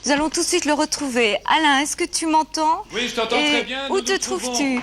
Nous allons tout de suite le retrouver. Alain, est-ce que tu m'entends? Oui, je t'entends très bien. Où te trouves-tu?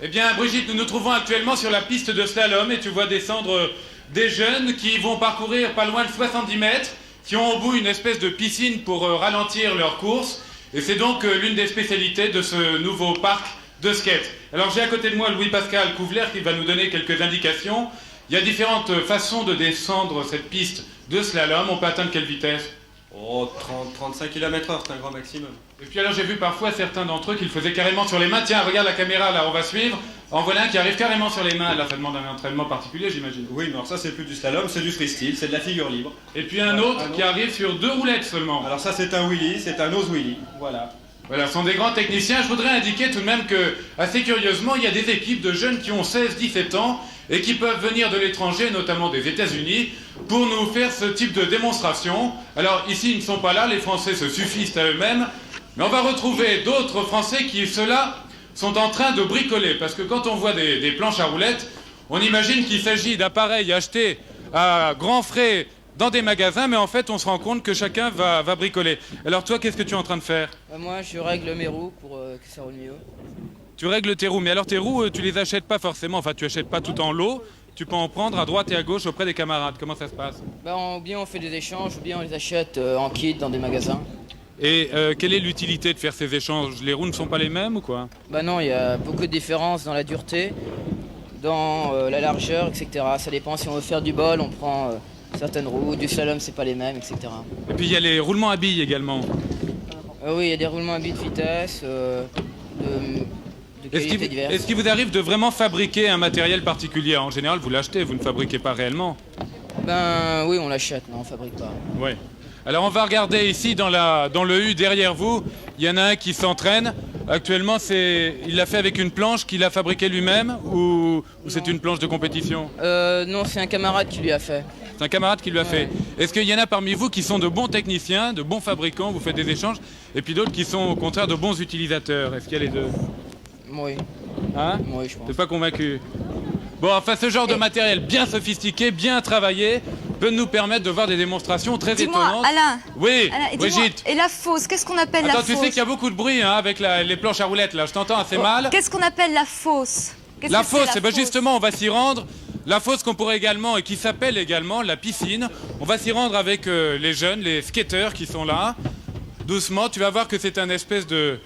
Eh bien, Brigitte, nous nous trouvons actuellement sur la piste de slalom et tu vois descendre des jeunes qui vont parcourir pas loin de 70 mètres, qui ont au bout une espèce de piscine pour ralentir leur course. Et c'est donc l'une des spécialités de ce nouveau parc de skate. Alors j'ai à côté de moi Louis-Pascal Couvler qui va nous donner quelques indications. Il y a différentes façons de descendre cette piste de slalom. On peut atteindre quelle vitesse? Oh, 35 km/h, c'est un grand maximum. Et puis alors j'ai vu parfois certains d'entre eux qui le faisaient carrément sur les mains. Tiens, regarde la caméra là, on va suivre. En voilà un qui arrive carrément sur les mains. Là, ça demande un entraînement particulier, j'imagine. Oui, mais alors ça, c'est plus du slalom, c'est du freestyle, c'est de la figure libre. Et puis un autre qui arrive sur 2 roulettes seulement. Alors ça, c'est un wheelie, c'est un nose wheelie. Voilà. Voilà, ce sont des grands techniciens. Je voudrais indiquer tout de même que, assez curieusement, il y a des équipes de jeunes qui ont 16-17 ans et qui peuvent venir de l'étranger, notamment des États-Unis, pour nous faire ce type de démonstration. Alors ici, ils ne sont pas là, les Français se suffisent à eux-mêmes, mais on va retrouver d'autres Français qui, ceux-là, sont en train de bricoler. Parce que quand on voit des planches à roulettes, on imagine qu'il s'agit d'appareils achetés à grands frais dans des magasins, mais en fait, on se rend compte que chacun va bricoler. Alors toi, qu'est-ce que tu es en train de faire? Moi, je règle mes roues pour que ça roule mieux. Tu règles tes roues, mais alors tes roues, tu les achètes pas forcément, enfin tu achètes pas tout en lot, tu peux en prendre à droite et à gauche auprès des camarades. Comment ça se passe? Ou bien on fait des échanges, ou bien on les achète en kit dans des magasins. Et quelle est l'utilité de faire ces échanges? Les roues ne sont pas les mêmes ou quoi? Non, il y a beaucoup de différences dans la dureté, dans la largeur, etc. Ça dépend, si on veut faire du bol, on prend certaines roues, du slalom, c'est pas les mêmes, etc. Et puis il y a les roulements à billes également. Oui, il y a des roulements à billes de vitesse, de qualité diverses. Est-ce qu'il vous arrive de vraiment fabriquer un matériel particulier? En général, vous l'achetez, vous ne fabriquez pas réellement. Oui, on l'achète, non, on fabrique pas. Ouais. Alors on va regarder ici dans le U derrière vous, il y en a un qui s'entraîne. Actuellement, il l'a fait avec une planche qu'il a fabriquée lui-même ou c'est une planche de compétition? Non, c'est un camarade qui lui a fait. C'est un camarade qui lui a fait. Est-ce qu'il y en a parmi vous qui sont de bons techniciens, de bons fabricants, vous faites des échanges, et puis d'autres qui sont au contraire de bons utilisateurs? Est-ce qu'il y a les deux? Oui. Hein? Oui, je pense. T'es pas convaincu? Bon, enfin, ce genre de matériel bien sophistiqué, bien travaillé, peut nous permettre de voir des démonstrations très étonnantes. Dis-moi, Alain. Oui, Alain, Brigitte. et la fosse, qu'est-ce qu'on appelle la Attends, fosse? tu sais qu'il y a beaucoup de bruit hein, avec les planches à roulettes, là. Je t'entends assez mal. Qu'est-ce qu'on appelle la fosse? La fosse, eh ben justement, on va s'y rendre. La fosse qu'on pourrait également, et qui s'appelle également la piscine. On va s'y rendre avec les jeunes, les skateurs qui sont là. Doucement, tu vas voir que c'est un espèce de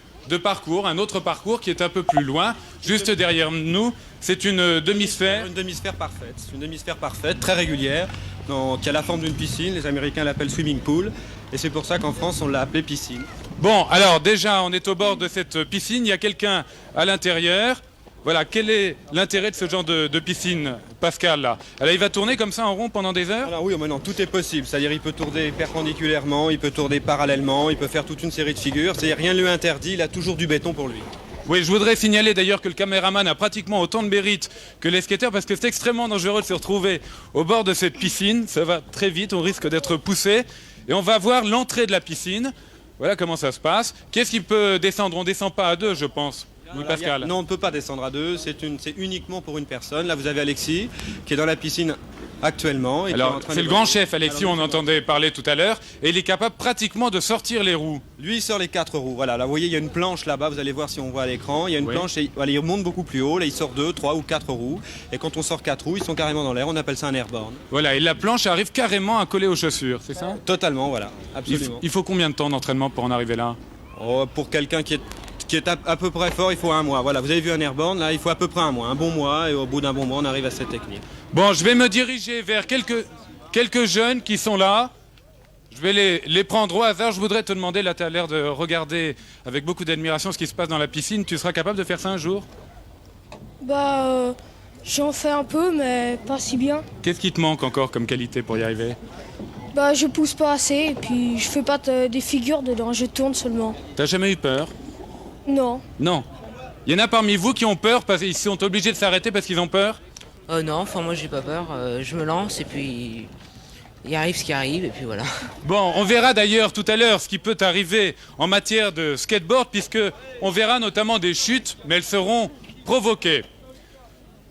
parcours, un autre parcours qui est un peu plus loin, juste derrière nous. C'est une demi-sphère. Une demi-sphère parfaite, une demi-sphère parfaite, très régulière, qui a la forme d'une piscine. Les Américains l'appellent swimming pool, et c'est pour ça qu'en France on l'a appelée piscine. Bon, alors déjà, on est au bord de cette piscine, il y a quelqu'un à l'intérieur. Voilà, quel est l'intérêt de ce genre de piscine, Pascal, là? Alors, il va tourner comme ça en rond pendant des heures? Alors oui, maintenant tout est possible, c'est-à-dire il peut tourner perpendiculairement, il peut tourner parallèlement, il peut faire toute une série de figures, c'est-à-dire rien ne lui interdit, il a toujours du béton pour lui. Oui, je voudrais signaler d'ailleurs que le caméraman a pratiquement autant de mérite que les skateurs parce que c'est extrêmement dangereux de se retrouver au bord de cette piscine. Ça va très vite, on risque d'être poussé. Et on va voir l'entrée de la piscine. Voilà comment ça se passe. Qu'est-ce qui peut descendre? On ne descend pas à deux, je pense. Oui, Pascal. Non, on ne peut pas descendre à deux, c'est uniquement pour une personne. Là, vous avez Alexis qui est dans la piscine actuellement. Alors, c'est le grand chef, Alexis, on entendait parler tout à l'heure, et il est capable pratiquement de sortir les roues. Lui, il sort les 4 roues. Voilà, là, vous voyez, il y a une planche là-bas, vous allez voir si on voit à l'écran. Il y a une planche, et voilà, il monte beaucoup plus haut. Là, il sort 2, 3 ou 4 roues. Et quand on sort 4 roues, ils sont carrément dans l'air. On appelle ça un airborne. Voilà, et la planche arrive carrément à coller aux chaussures, c'est ça? Totalement, voilà, absolument. Il faut combien de temps d'entraînement pour en arriver là? Pour quelqu'un qui est à peu près fort, il faut 1 mois. Voilà, vous avez vu un airborne, là, il faut à peu près 1 mois. Un bon mois, et au bout d'un bon mois, on arrive à cette technique. Bon, je vais me diriger vers quelques jeunes qui sont là. Je vais les prendre au hasard. Je voudrais te demander, là, tu as l'air de regarder avec beaucoup d'admiration ce qui se passe dans la piscine. Tu seras capable de faire ça un jour? J'en fais un peu, mais pas si bien. Qu'est-ce qui te manque encore comme qualité pour y arriver? Je pousse pas assez, et puis je fais pas des figures dedans, je tourne seulement. T'as jamais eu peur? Non. Non. Il y en a parmi vous qui ont peur parce qu'ils sont obligés de s'arrêter parce qu'ils ont peur? Non, enfin moi j'ai pas peur, je me lance et puis il arrive ce qui arrive et puis voilà. Bon, on verra d'ailleurs tout à l'heure ce qui peut arriver en matière de skateboard puisque on verra notamment des chutes, mais elles seront provoquées.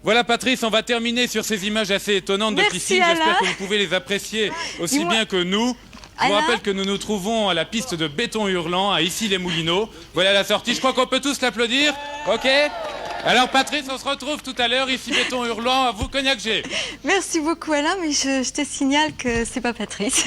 Voilà Patrice, on va terminer sur ces images assez étonnantes de Merci, piscine. Alain. J'espère que vous pouvez les apprécier aussi bien que nous. Je vous Alain rappelle que nous nous trouvons à la piste de béton hurlant à Issy-les-Moulineaux. Voilà la sortie. Je crois qu'on peut tous l'applaudir. OK? Alors Patrice, on se retrouve tout à l'heure ici béton hurlant. À vous Cognac G. Merci beaucoup Alain, mais je te signale que c'est pas Patrice.